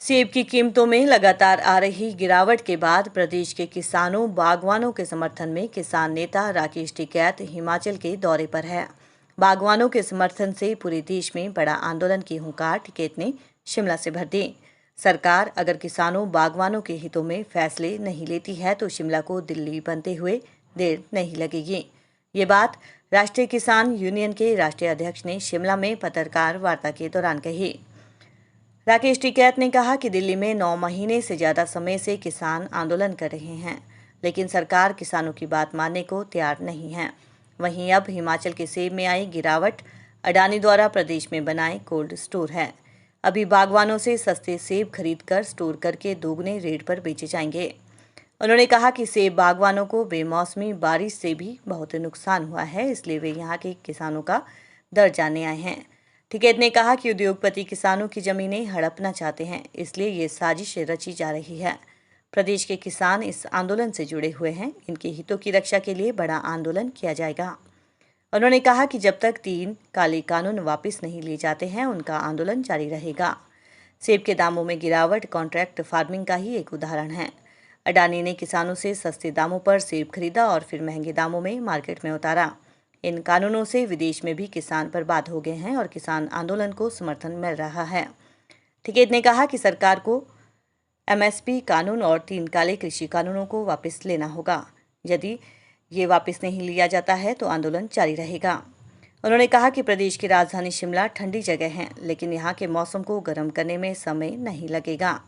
सेब की कीमतों में लगातार आ रही गिरावट के बाद प्रदेश के किसानों बागवानों के समर्थन में किसान नेता राकेश टिकैत हिमाचल के दौरे पर है। बागवानों के समर्थन से पूरे देश में बड़ा आंदोलन की हुंकार टिकैत ने शिमला से भर दी। सरकार अगर किसानों बागवानों के हितों में फैसले नहीं लेती है तो शिमला को दिल्ली बनते हुए देर नहीं लगेगी। ये बात राष्ट्रीय किसान यूनियन के राष्ट्रीय अध्यक्ष ने शिमला में पत्रकार वार्ता के दौरान कही। राकेश टिकैत ने कहा कि दिल्ली में 9 महीने से ज्यादा समय से किसान आंदोलन कर रहे हैं, लेकिन सरकार किसानों की बात मानने को तैयार नहीं है। वहीं अब हिमाचल के सेब में आई गिरावट अडानी द्वारा प्रदेश में बनाए कोल्ड स्टोर है। अभी बागवानों से सस्ते सेब खरीदकर स्टोर करके दोगुने रेट पर बेचे जाएंगे। उन्होंने कहा कि सेब बागवानों को बेमौसमी बारिश से भी बहुत नुकसान हुआ है, इसलिए वे यहाँ के किसानों का दर्द जानने आए हैं। टिकैत ने कहा कि उद्योगपति किसानों की जमीनें हड़पना चाहते हैं, इसलिए ये साजिश रची जा रही है। प्रदेश के किसान इस आंदोलन से जुड़े हुए हैं, इनके हितों की रक्षा के लिए बड़ा आंदोलन किया जाएगा। उन्होंने कहा कि जब तक 3 काले कानून वापस नहीं लिए जाते हैं, उनका आंदोलन जारी रहेगा। सेब के दामों में गिरावट कॉन्ट्रैक्ट फार्मिंग का ही एक उदाहरण है। अडानी ने किसानों से सस्ते दामों पर सेब खरीदा और फिर महंगे दामों में मार्केट में उतारा। इन कानूनों से विदेश में भी किसान बर्बाद हो गए हैं और किसान आंदोलन को समर्थन मिल रहा है। टिकैत ने कहा कि सरकार को एमएसपी कानून और 3 काले कृषि कानूनों को वापस लेना होगा। यदि ये वापस नहीं लिया जाता है तो आंदोलन जारी रहेगा। उन्होंने कहा कि प्रदेश की राजधानी शिमला ठंडी जगह है, लेकिन यहाँ के मौसम को गर्म करने में समय नहीं लगेगा।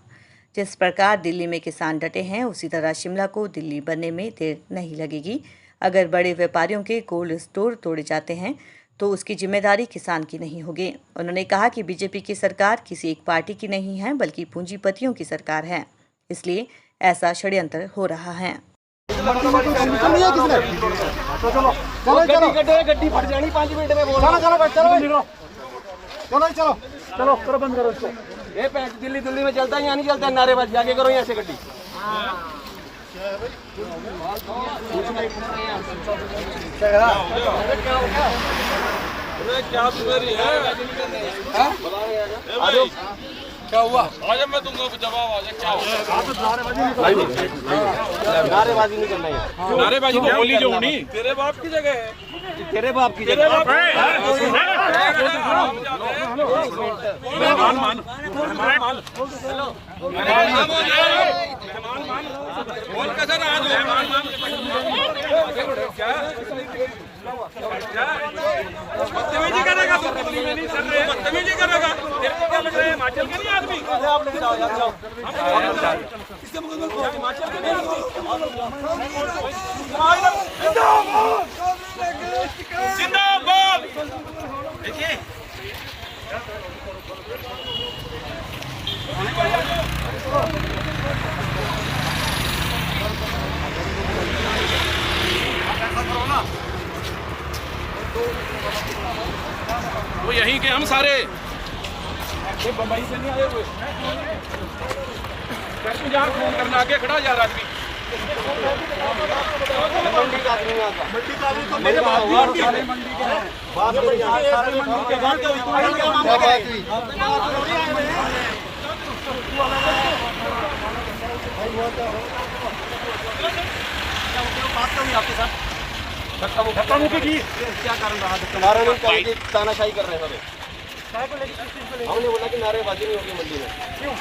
जिस प्रकार दिल्ली में किसान डटे हैं, उसी तरह शिमला को दिल्ली बनने में देर नहीं लगेगी। अगर बड़े व्यापारियों के कोल्ड स्टोर तोड़े जाते हैं तो उसकी जिम्मेदारी किसान की नहीं होगी। उन्होंने कहा कि बीजेपी की सरकार किसी एक पार्टी की नहीं है, बल्कि पूंजीपतियों की सरकार है, इसलिए ऐसा षड्यंत्र हो रहा है। चलो करो बंद करो इसको। ये दिल्ली दिल्ली में चलता है, यहाँ नहीं चलता है नारेबाजी। आगे करो यहाँ से गड्डी। क्या बीमारी है? क्या हुआ? आज मैं दूंगा जवाब। आज क्या हुआ? नारेबाजी नहीं करना है। नारेबाजी तो बोली जो होनी तेरे बाप की जगह है। तेरे बाप की जगह बोल कैसे ना बदतमीजी करेगा तो बदतमीजी करेगा। तेरे को क्या लग रहा है हिमाचल के नहीं आदमी? आप लेके जाओ यार, जाओ। इसके मुकदमे को हिमाचल के नहीं आदमी। जिंदाबाद। देखिए वो यहीं के हम सारे बम्बई से नहीं आए हुए। जहाँ फोन करना आके खड़ा जा रहा आदमी। मंडी का आदमी आता। मंडी का आदमी तो मेरे बात मंडी के हैं। बात सारे मंडी के बात तो क्या बात हुई? बात करूँ आपके साथ धक्का मुक्की की क्या कारण रहा? तुम्हारा नहीं करेंगे, तानाशाही कर रहे हैं। हमने बोला कि नारेबाजी नहीं होगी मंडी में। क्यों?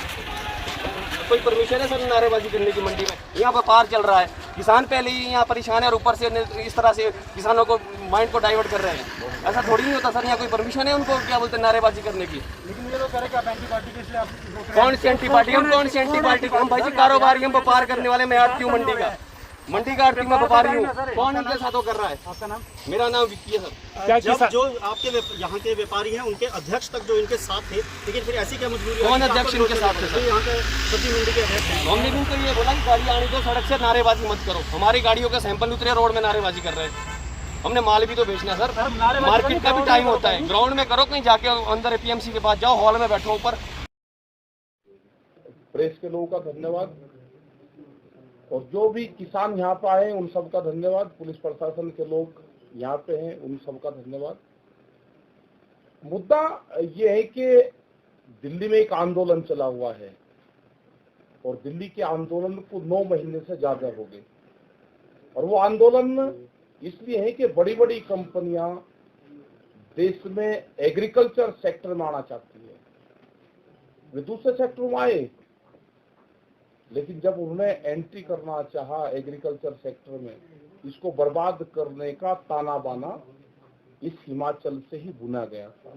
कोई परमिशन है सर नारेबाजी करने की मंडी में? यहाँ व्यापार चल रहा है, किसान पहले ही यहाँ परेशान है और ऊपर से इस तरह से किसानों को माइंड को डाइवर्ट कर रहे हैं। ऐसा थोड़ी नहीं होता सर। यहाँ कोई परमिशन है उनको क्या बोलते हैं नारेबाजी करने की? लेकिन ये तो करेगा एंटी पार्टी के इसलिए आप कौन सी एंटी पार्टी? हम कौन सी एंटी पार्टी? हम भाई जी कारोबारी, हम व्यापार करने वाले। मैं आज क्यों मंडी का आरती में व्यापारी हूँ। कौन इनके साथ कर रहा है? आपका नाम? मेरा नाम विक्की है सर। जब जो आपके यहाँ के व्यापारी हैं उनके अध्यक्ष तक जो इनके साथ थे, लेकिन फिर ऐसी क्या मजबूरी? कौन अध्यक्ष इनके साथ थे? यहाँ के सब्जी मंडी के अध्यक्ष हैं। हमने भी उनको ये बोला कि गाड़ी आने दो, सड़क से नारेबाजी मत करो। हमारी गाड़ियों के सैंपल उतरे, रोड में नारेबाजी कर रहे हैं। हमने माल भी तो बेचना है सर। मार्केट का भी टाइम होता है। ग्राउंड में करो, कहीं जाके अंदर एपीएमसी के पास जाओ, हॉल में बैठो ऊपर। प्रेस के लोगों का धन्यवाद और जो भी किसान यहाँ पे आए उन सबका धन्यवाद। पुलिस प्रशासन के लोग यहाँ पे हैं, उन सबका धन्यवाद। मुद्दा ये है कि दिल्ली में एक आंदोलन चला हुआ है और दिल्ली के आंदोलन को 9 महीने से ज्यादा हो गए। और वो आंदोलन इसलिए है कि बड़ी बड़ी कंपनियां देश में एग्रीकल्चर सेक्टर में आना चाहती है, वे दूसरे सेक्टर में आए, लेकिन जब उन्होंने एंट्री करना चाहा एग्रीकल्चर सेक्टर में, इसको बर्बाद करने का ताना बाना इस हिमाचल से ही बुना गया था।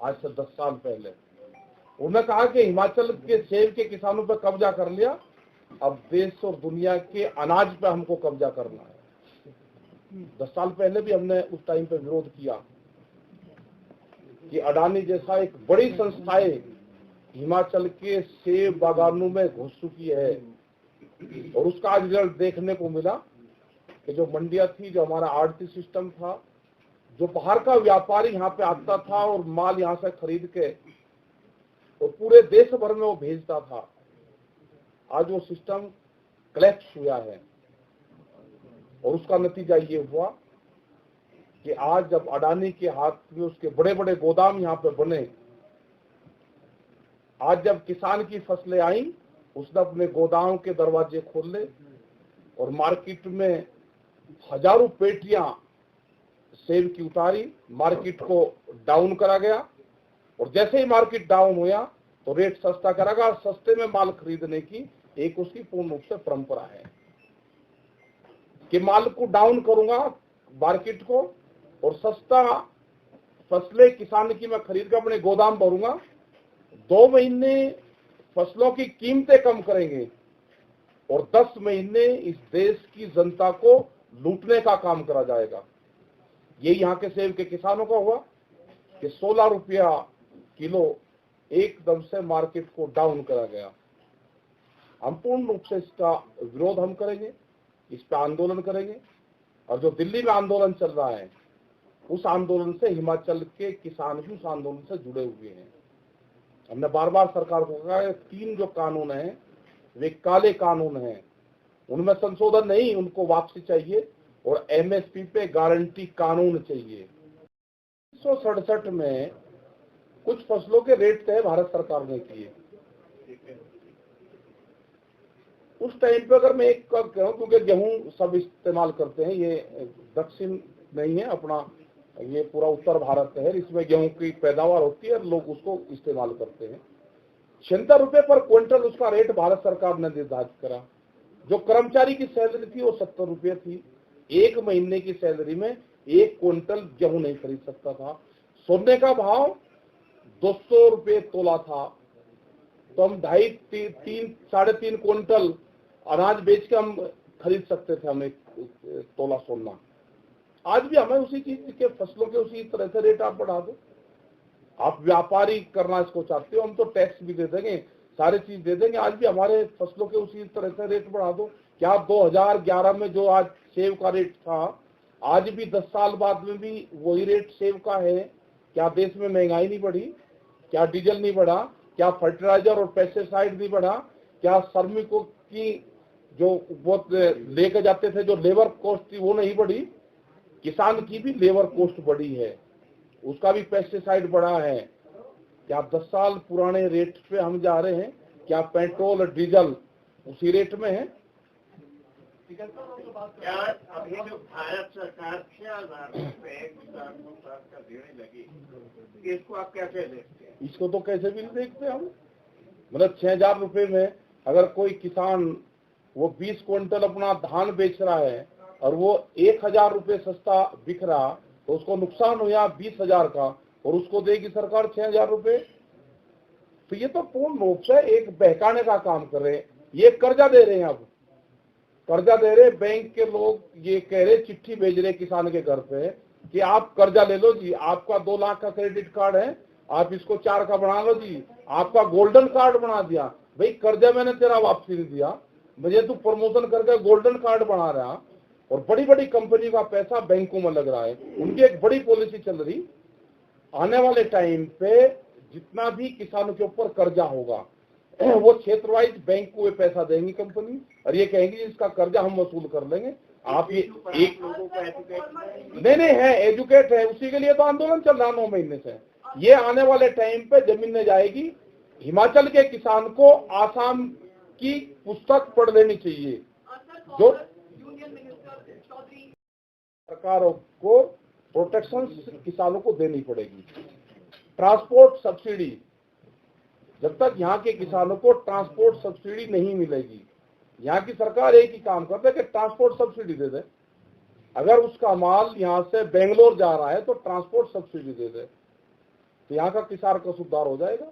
आज से 10 साल पहले उन्होंने कहा कि हिमाचल के सेब के किसानों पर कब्जा कर लिया, अब देश और दुनिया के अनाज पर हमको कब्जा करना है। 10 साल पहले भी हमने उस टाइम पे विरोध किया कि अडानी जैसा एक बड़ी संस्थाएं हिमाचल के सेब बागानों में घुस चुकी है, और उसका आज रिजल्ट देखने को मिला कि जो मंडियां थी, जो हमारा आड़ती सिस्टम था, जो बाहर का व्यापारी यहाँ पे आता था और माल यहाँ से खरीद के और पूरे देश भर में वो भेजता था, आज वो सिस्टम क्लैप्स हुआ है। और उसका नतीजा ये हुआ कि आज जब अडानी के हाथ में उसके बड़े बड़े गोदाम यहाँ पे बने, आज जब किसान की फसलें आई, उसने अपने गोदाम के दरवाजे खोले और मार्केट में हजारों पेटियां सेब की उतारी, मार्केट को डाउन करा गया। और जैसे ही मार्केट डाउन हुआ तो रेट सस्ता करागा, सस्ते में माल खरीदने की एक उसकी पूर्ण रूप से परंपरा है कि माल को डाउन करूंगा मार्केट को, और सस्ता फसलें किसान की मैं खरीद कर अपने गोदाम भरूंगा। 2 महीने फसलों की कीमतें कम करेंगे और 10 महीने इस देश की जनता को लूटने का काम करा जाएगा। ये यहाँ के सेब के किसानों का हुआ कि 16 रुपया किलो एकदम से मार्केट को डाउन करा गया। हम पूर्ण रूप से इसका विरोध हम करेंगे, इस पर आंदोलन करेंगे। और जो दिल्ली में आंदोलन चल रहा है, उस आंदोलन से हिमाचल के किसान भी उस आंदोलन से जुड़े हुए हैं। हमने बार बार सरकार को कहा है 3 जो कानून हैं वे काले कानून हैं, उनमें संशोधन नहीं, उनको वापसी चाहिए और एमएसपी पे गारंटी कानून चाहिए। 1967 में कुछ फसलों के रेट तय भारत सरकार ने किए। उस टाइम पे अगर मैं एक कहूँ, क्योंकि गेहूं सब इस्तेमाल करते हैं, ये दक्षिण नहीं है अपना, ये पूरा उत्तर भारत है, इसमें गेहूं की पैदावार होती है, लोग उसको इस्तेमाल करते हैं। 76 रुपए पर क्विंटल उसका रेट भारत सरकार ने निर्धारित करा। जो कर्मचारी की सैलरी थी वो 70 रुपए थी। 1 महीने की सैलरी में 1 क्विंटल गेहूं नहीं खरीद सकता था। सोने का भाव 200 रुपए तोला था, तो हम 2.5-3.5 क्विंटल अनाज बेच के हम खरीद सकते थे, हमें तोला सोना। आज भी हमें उसी चीज के फसलों के उसी तरह से रेट आप बढ़ा दो। आप व्यापारी करना इसको चाहते हो, हम तो टैक्स भी दे देंगे, सारी चीज दे देंगे, आज भी हमारे फसलों के उसी तरह से रेट बढ़ा दो। क्या 2011 में जो आज सेब का रेट था, आज भी 10 साल बाद में भी वही रेट सेब का है? क्या देश में महंगाई नहीं बढ़ी? क्या डीजल नहीं बढ़ा? क्या फर्टिलाइजर और पेस्टिसाइड नहीं बढ़ा? क्या श्रमिकों की जो वो लेके जाते थे जो लेबर कॉस्ट थी वो नहीं बढ़ी? किसान की भी लेबर कॉस्ट बढ़ी है, उसका भी पेस्टिसाइड बढ़ा है। क्या 10 साल पुराने रेट पे हम जा रहे हैं? क्या पेट्रोल और डीजल उसी रेट में है? क्या अभी जो भारत सरकार 6,000 रुपए किसान को देने लगी, इसको आप कैसे देखते हैं? इसको तो कैसे भी नहीं देखते हम। मतलब 6,000 रुपए में अगर कोई किसान वो 20 क्विंटल अपना धान बेच रहा है और वो 1,000 रुपए सस्ता बिक रहा, तो उसको नुकसान हुआ 20,000 का, और उसको देगी सरकार 6,000 रुपए। तो ये तो पूर्ण रूप से एक बहकाने का काम कर रहे हैं। ये कर्जा दे रहे हैं, अब कर्जा दे रहे, बैंक के लोग ये कह रहे, चिट्ठी भेज रहे किसान के घर पे कि आप कर्जा ले लो जी, आपका 2 लाख का क्रेडिट कार्ड है, आप इसको 4 का बना लो जी, आपका गोल्डन कार्ड बना दिया। भाई कर्जा मैंने तेरा वापसी नहीं दिया, मुझे तू प्रमोशन करके गोल्डन कार्ड बना रहा, और बड़ी बड़ी कंपनी का पैसा बैंकों में लग रहा है। उनकी एक बड़ी पॉलिसी चल रही, आने वाले टाइम पे जितना भी किसानों के ऊपर कर्जा होगा वो क्षेत्र वाइज बैंक को पैसा देंगी कंपनी, और ये कहेंगी इसका कर्जा हम वसूल कर लेंगे। आप ये एक लोगों को एजुकेट नहीं है, एजुकेट है, उसी के लिए तो आंदोलन चल रहा 9 महीने से। ये आने वाले टाइम पे जमीन में जाएगी। हिमाचल के किसान को आसाम की पुस्तक पढ़ लेनी चाहिए। जो सरकारों को प्रोटेक्शन किसानों को देनी पड़ेगी। ट्रांसपोर्ट सब्सिडी, जब तक यहाँ के किसानों को ट्रांसपोर्ट सब्सिडी नहीं मिलेगी, यहाँ की सरकार एक ही काम करते है कि ट्रांसपोर्ट सब्सिडी दे दे। अगर उसका माल यहाँ से बेंगलोर जा रहा है तो ट्रांसपोर्ट सब्सिडी दे दे, तो यहाँ का किसान का सुधार हो जाएगा।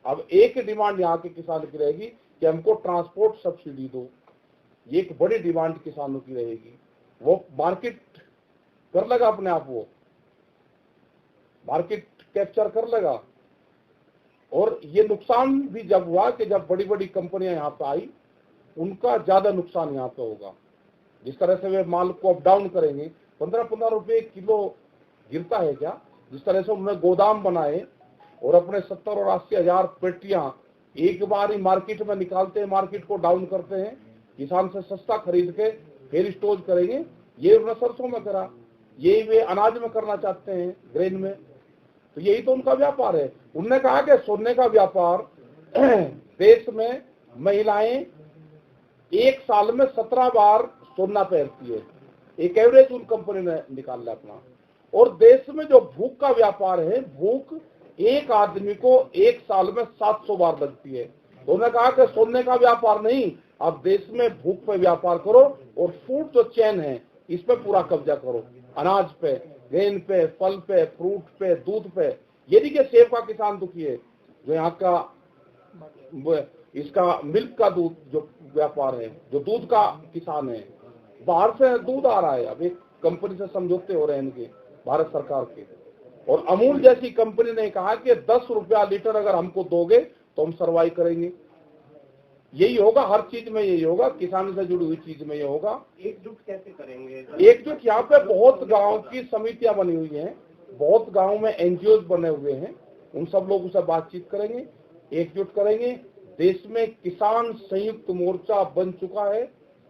अब एक डिमांड यहाँ के किसान की रहेगी कि हमको ट्रांसपोर्ट सब्सिडी दो, ये एक बड़ी डिमांड किसानों की रहेगी। वो मार्केट कर लेगा अपने आप, वो मार्केट कैप्चर कर लेगा। और ये नुकसान भी जब हुआ कि जब बड़ी बड़ी कंपनियां यहाँ पे आई, उनका ज्यादा नुकसान यहाँ पे होगा। जिस तरह से वे माल को अप डाउन करेंगे, 15-15 रुपए किलो गिरता है क्या? जिस तरह से उन्होंने गोदाम बनाए और अपने 70 और 80 हजार पेटियां एक बार ही मार्केट में निकालते हैं, मार्केट को डाउन करते हैं, किसान से सस्ता खरीद के फिर स्टोर करेंगे। ये उन्होंने सरसों में करा, यही वे अनाज में करना चाहते हैं, ग्रेन में। तो यही तो उनका व्यापार है। उन्होंने कहा कि सोने का व्यापार देश में महिलाएं एक साल में 17 बार सोना पहनती है, एक एवरेज उन कंपनी ने निकाला अपना। और देश में जो भूख का व्यापार है, भूख एक आदमी को एक साल में 700 बार लगती है। तो उन्होंने कहा कि सोने का व्यापार नहीं, आप देश में भूख पे व्यापार करो और फूड जो चेन है इस पे पूरा कब्जा करो, अनाज पे, ग्रेन पे, फल पे, फ्रूट पे, दूध पे। ये नहीं कि सेब का किसान दुखी है, जो यहाँ का इसका मिल्क का दूध जो व्यापार है, जो दूध का किसान है, बाहर से दूध आ रहा है। अब एक कंपनी से समझौते हो रहे हैं इनके, भारत सरकार के। और अमूल जैसी कंपनी ने कहा कि 10 रुपया लीटर अगर हमको दोगे तो हम सर्वाइव करेंगे। यही होगा, हर चीज में यही होगा, किसान से जुड़ी हुई चीज में ये होगा। एकजुट कैसे करेंगे? एकजुट यहाँ पे बहुत गांव की समितियां बनी हुई हैं, बहुत गांव में एनजीओ बने हुए हैं, उन सब लोगों से बातचीत करेंगे, एकजुट करेंगे। देश में किसान संयुक्त मोर्चा बन चुका है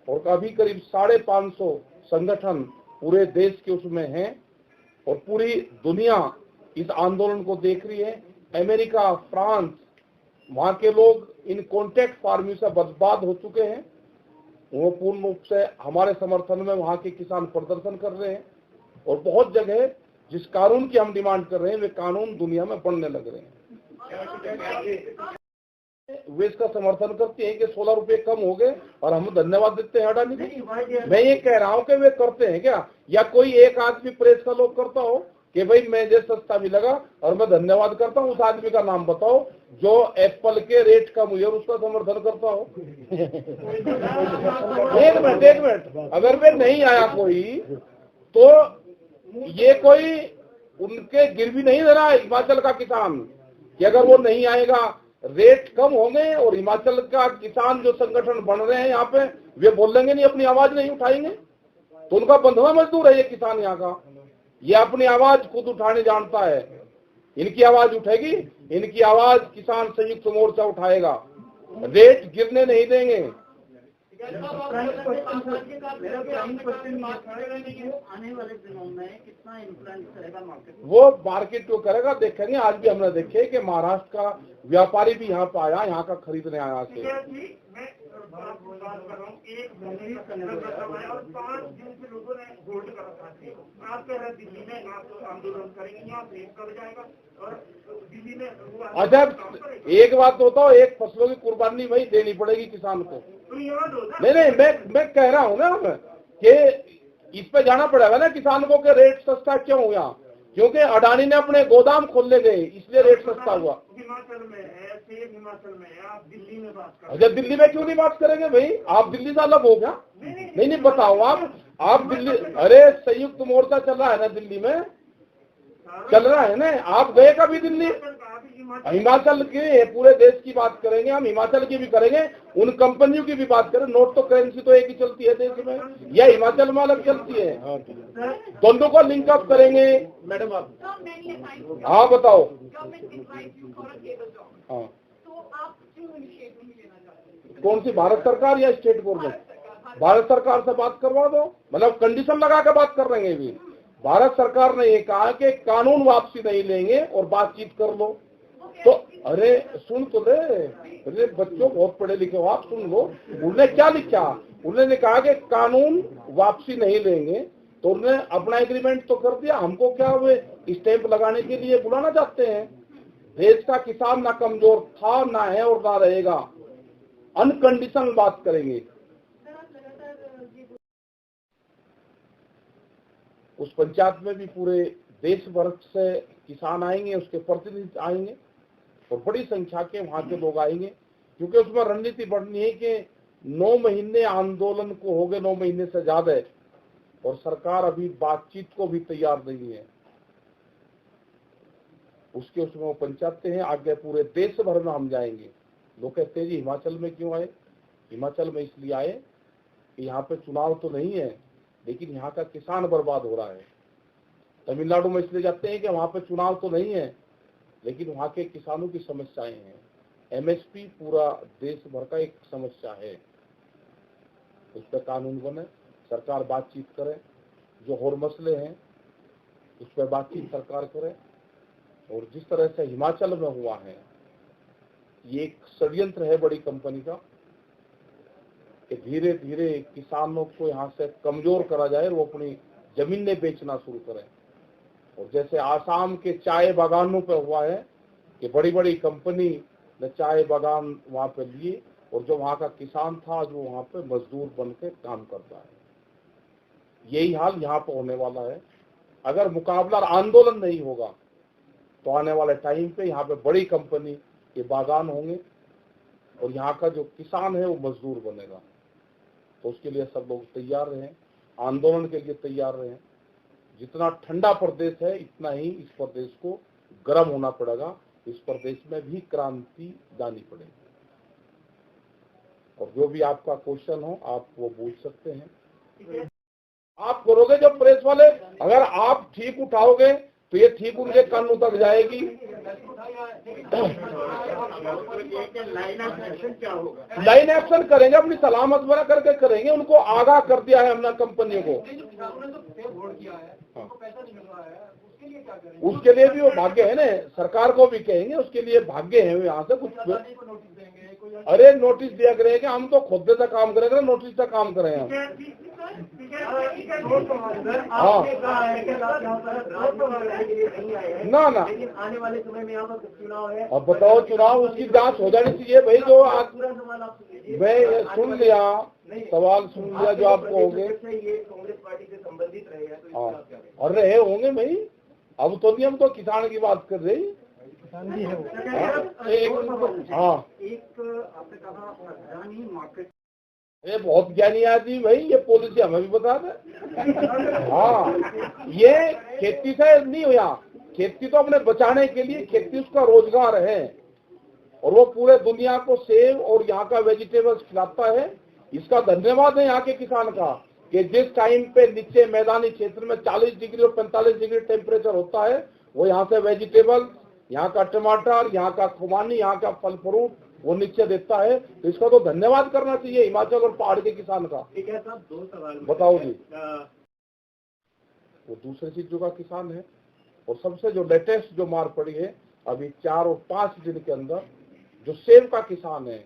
और अभी करीब 550 संगठन पूरे देश के उसमें हैं और पूरी दुनिया इस आंदोलन को देख रही है। अमेरिका, फ्रांस, वहां के लोग इन कॉन्ट्रैक्ट फार्मिंग से बर्बाद हो चुके हैं, वो पूर्ण रूप से हमारे समर्थन में वहां के किसान प्रदर्शन कर रहे हैं। और बहुत जगह जिस कानून की हम डिमांड कर रहे हैं वे कानून दुनिया में बनने लग रहे हैं। वे इसका समर्थन करते हैं कि 16 रुपए कम हो गए और हम धन्यवाद देते हैं अडानी को। मैं ये कह रहा हूँ कि वे करते हैं क्या, या कोई एक आदमी प्रेस का लोग करता हो कि भाई मुझे सस्ता मिलेगा और मैं धन्यवाद करता हूँ, उस आदमी का नाम बताओ जो एप्पल के रेट कम हुए और उसका समर्थन करता हो। एक मिनट, अगर वे नहीं आया कोई तो ये कोई उनके गिरवी नहीं दे रहा है हिमाचल का किसान कि अगर वो नहीं आएगा रेट कम होंगे। और हिमाचल का किसान जो संगठन बन रहे हैं यहाँ पे, वे बोलेंगे नहीं, अपनी आवाज नहीं उठाएंगे, तो उनका बंधुआ मजदूर है ये किसान यहाँ का। ये अपनी आवाज खुद उठाने जानता है, इनकी आवाज उठेगी, इनकी आवाज किसान संयुक्त मोर्चा उठाएगा, रेट गिरने नहीं देंगे। आने वाले दिनों में कितना इन्फ्लुएंस करेगा मार्केट? वो मार्केट को करेगा, देखेंगे। आज भी हमने देखे कि महाराष्ट्र का व्यापारी भी यहाँ पे आया, यहाँ का खरीदने आया से। एक महीने और 5 दिन से लोगों ने होल्ड कर रखा है। आप कह रहे दिल्ली में आप आंदोलन करेंगे, यहाँ से कर जाएगा और दिल्ली में। अच्छा एक बात बताओ, एक फसलों की कुर्बानी भाई देनी पड़ेगी किसान को। नहीं, मैं कह रहा हूँ ना कि इस पे जाना पड़ेगा ना किसान को कि रेट सस्ता क्यों हुआ, क्योंकि अडानी ने अपने गोदाम खोलने गए इसलिए रेट सस्ता हुआ। हिमाचल में है, सेब हिमाचल में है, आप दिल्ली में बात कर। अच्छा दिल्ली में क्यों नहीं बात करेंगे भाई, आप दिल्ली से अलग हो क्या? नहीं बताओ आप दिल्ली, अरे संयुक्त मोर्चा चल रहा है ना दिल्ली में, चल रहा है ना, आप गए कभी दिल्ली? हिमाचल के पूरे देश की बात करेंगे हम, हिमाचल की भी करेंगे, उन कंपनियों की भी बात करें। नोट तो करेंसी तो एक ही चलती है देश में, या हिमाचल में अलग चलती है? दोनों को लिंक अप करेंगे। मैडम आप हाँ बताओ। हाँ कौन सी, भारत सरकार या स्टेट गवर्नमेंट? भारत सरकार से बात करवा दो, मतलब कंडीशन लगा के बात कर रहे हैं। भी भारत सरकार ने ये कहा कि कानून वापसी नहीं लेंगे और बातचीत कर लो। तो अरे सुन तो दे, अरे बच्चों बहुत पढ़े लिखे हो आप, सुन लो। उन्होंने क्या लिखा, उन्होंने कहा कि कानून वापसी नहीं लेंगे, तो उन्होंने अपना एग्रीमेंट तो कर दिया, हमको क्या वे स्टैंप लगाने के लिए बुलाना चाहते हैं। देश का किसान ना कमजोर था, ना है और ना रहेगा, अनकंडीशनल बात करेंगे। उस पंचायत में भी पूरे देश भर से किसान आएंगे, उसके प्रतिनिधि आएंगे और बड़ी संख्या के वहां के लोग आएंगे, क्योंकि उसमें रणनीति बढ़नी है कि 9 महीने आंदोलन को हो गए, 9 महीने से ज्यादा है, और सरकार अभी बातचीत को भी तैयार नहीं है। उसमें वो पंचायतें हैं, आगे पूरे देश भर में हम जाएंगे। लोग कहते हैं जी हिमाचल में क्यों आए? हिमाचल में इसलिए आए कि यहाँ पे चुनाव तो नहीं है, लेकिन यहाँ का किसान बर्बाद हो रहा है। तमिलनाडु में इसलिए जाते हैं कि वहाँ पे चुनाव तो नहीं है, लेकिन वहाँ के किसानों की समस्याएं हैं। एमएसपी पूरा देश भर का एक समस्या है, उस पर कानून बने, सरकार बातचीत करे, जो और मसले हैं उस पर बातचीत सरकार करे। और जिस तरह से हिमाचल में हुआ है, ये एक षड्यंत्र है बड़ी कंपनी का कि धीरे धीरे किसानों को यहाँ से कमजोर करा जाए और वो अपनी जमीनें बेचना शुरू करें। और जैसे आसाम के चाय बागानों पे हुआ है कि बड़ी बड़ी कंपनी ने चाय बागान वहाँ पे लिए, और जो वहाँ का किसान था जो वहाँ पे मजदूर बन के काम करता है। यही हाल यहाँ पे होने वाला है। अगर मुकाबला आंदोलन नहीं होगा तो आने वाले टाइम पे यहाँ पे बड़ी कंपनी के बागान होंगे और यहाँ का जो किसान है वो मजदूर बनेगा। तो उसके लिए सब लोग तैयार रहें, आंदोलन के लिए तैयार रहें। जितना ठंडा प्रदेश है इतना ही इस प्रदेश को गर्म होना पड़ेगा, इस प्रदेश में भी क्रांति लानी पड़ेगी। और जो भी आपका क्वेश्चन हो आप वो पूछ सकते हैं। आप करोगे जब प्रेस वाले, अगर आप ठीक उठाओगे तो ये ठीक उनके कानों तक जाएगी। लाइन एक्शन करेंगे, अपनी सलामत बना करके करेंगे। उनको आगाह कर दिया है हमने कंपनियों को। उसके लिए भी वो भाग्य है ना, सरकार को भी कहेंगे उसके लिए भाग्य है यहाँ से कुछ। अरे नोटिस दिया करेंगे, हम तो खुद से काम करेंगे, नोटिस से काम करें हम। हाँ ना आने वाले समय में यहाँ पर चुनाव है। अब बताओ, चुनाव उसकी जांच हो जानी चाहिए भाई। जो आज मैं सुन लिया, सवाल सुन लिया जो आप कहोगे। ये कांग्रेस पार्टी से संबंधित रहे हैं तो और रहे होंगे भाई। अब तो नहीं, हम तो किसान की बात कर रहे हैं। हाँ एक आपने कहा मार्केट, ये बहुत ज्ञानी आदमी भाई, ये पॉलिसी हमें भी बता दे। हाँ, ये खेती से नहीं हुआ, खेती तो अपने बचाने के लिए, खेती उसका रोजगार है और वो पूरे दुनिया को सेब और यहाँ का वेजिटेबल्स खिलाता है। इसका धन्यवाद है यहाँ के किसान का कि जिस टाइम पे नीचे मैदानी क्षेत्र में 40 डिग्री और 45 डिग्री टेम्परेचर होता है, वो यहाँ से वेजिटेबल, यहाँ का टमाटर, यहाँ का खुबानी, यहाँ का फल फ्रूट वो नीचे देता है। तो इसका तो धन्यवाद करना चाहिए हिमाचल और पहाड़ के किसान का। ठीक है साहब, 2 सवाल बताओ जी। वो दूसरे चीजों का किसान है। और सबसे जो लेटेस्ट जो मार पड़ी है अभी 4 और 5 दिन के अंदर, जो सेब का किसान है,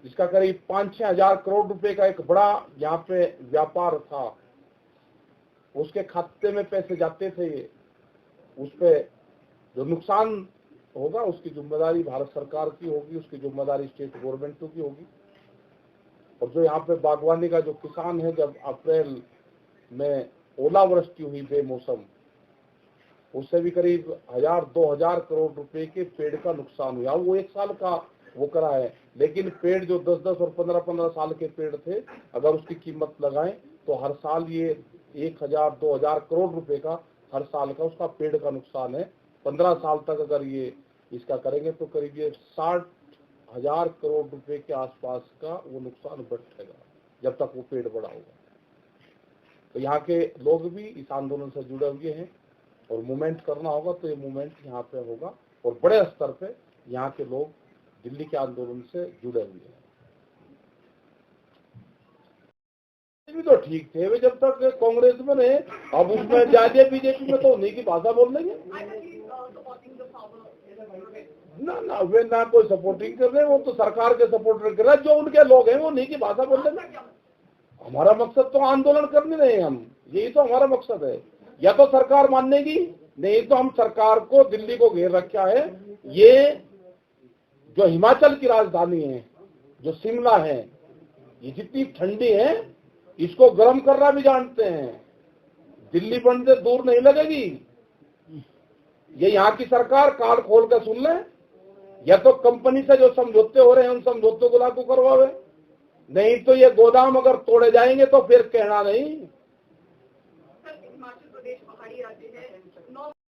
जिसका करीब 5-6 हजार करोड़ रुपए का एक बड़ा यहाँ पे व्यापार था, उसके खाते में पैसे जाते थे, उस पे जो नुकसान होगा उसकी जिम्मेदारी भारत सरकार की होगी, उसकी जिम्मेदारी स्टेट गवर्नमेंट की होगी। और जो यहाँ पे बागवानी का जो किसान है, जब अप्रैल में ओलावृष्टि हुई बेमौसम, उससे भी करीब 1000-2000 करोड़ रुपए के पेड़ का नुकसान हुआ। वो 1 साल का वो करा है, लेकिन पेड़ जो 10-10 और 15-15 साल के पेड़ थे, अगर उसकी कीमत लगाएं तो हर साल ये 1000-2000 करोड़ रुपए का हर साल का उसका पेड़ का नुकसान है। 15 साल तक अगर ये इसका करेंगे तो करीब ये 60,000 करोड़ रुपए के आसपास का वो नुकसान बढ़ेगा जब तक वो पेड़ बड़ा होगा। तो यहाँ के लोग भी इस आंदोलन से जुड़े हुए हैं और मूवमेंट करना होगा तो ये मूवमेंट यहाँ पे होगा। और बड़े स्तर पे यहाँ के लोग दिल्ली के आंदोलन से जुड़े हुए हैं। भी तो ठीक थे वे जब तक कांग्रेस में रहे, अब उसमें जाके बीजेपी में तो उन्हीं की भाषा बोल लेंगे। ना वे ना कोई सपोर्टिंग कर रहे हैं, वो तो सरकार के सपोर्टर कर रहे हैं। जो उनके लोग हैं वो नहीं की भाषा बोल रहे हैं। हमारा मकसद तो आंदोलन करने नहीं, हम यही तो हमारा मकसद है। या तो सरकार मानेगी, नहीं तो हम सरकार को दिल्ली को घेर रखा है। ये जो हिमाचल की राजधानी है, जो शिमला है, ये जितनी ठंडी है, इसको गर्म करना भी जानते हैं। दिल्ली बंद से दूर नहीं लगेगी। ये यहाँ की सरकार कार्ड खोल कर सुन ले, या तो कंपनी से जो समझौते हो रहे हैं उन समझौतों को लागू करवावे, नहीं तो ये गोदाम अगर तोड़े जाएंगे तो फिर कहना नहीं।